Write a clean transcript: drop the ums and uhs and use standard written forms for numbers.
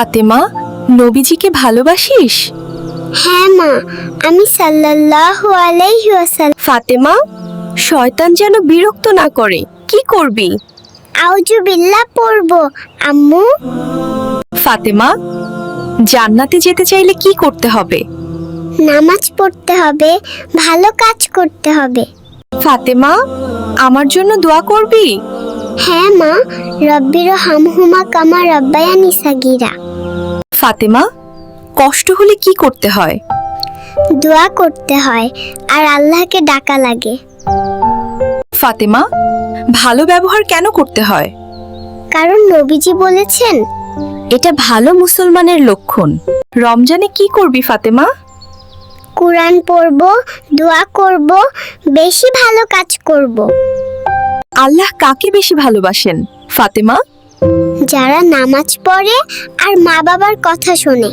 ফাতেমা, নবীজিকে ভালোবাসিস? হ্যাঁ মা, আমি সাল্লাল্লাহু আলাইহি ওয়াসাল্লাম। ফাতেমা, শয়তান যেন বিরক্ত না করে, কি করবি? আউযু বিল্লাহ পড়ব আম্মু। ফাতেমা, জান্নাতে যেতে চাইলে কি করতে হবে? নামাজ পড়তে হবে, ভালো কাজ করতে হবে। ফাতেমা, আমার জন্য দোয়া করবি? হ্যাঁ মা, রব্বির হামহুমা কামা রাব্বায়ানি সাগীরা। ফাতেমা, কষ্ট হলে কি করতে হয়? দোয়া করতে হয় আর আল্লাহকে ডাকা লাগে। ফাতেমা, ভালো ব্যবহার কেন করতে হয়? কারণ নবীজি বলেছেন, এটা ভালো মুসলমানের লক্ষণ। রমজানে কি করবি ফাতেমা? কুরআন পড়ব, দোয়া করব, বেশি ভালো কাজ করব। আল্লাহ কাকে বেশি ভালোবাসেন ফাতেমা? যারা নামাজ পড়ে আর মা বাবার কথা শোনে।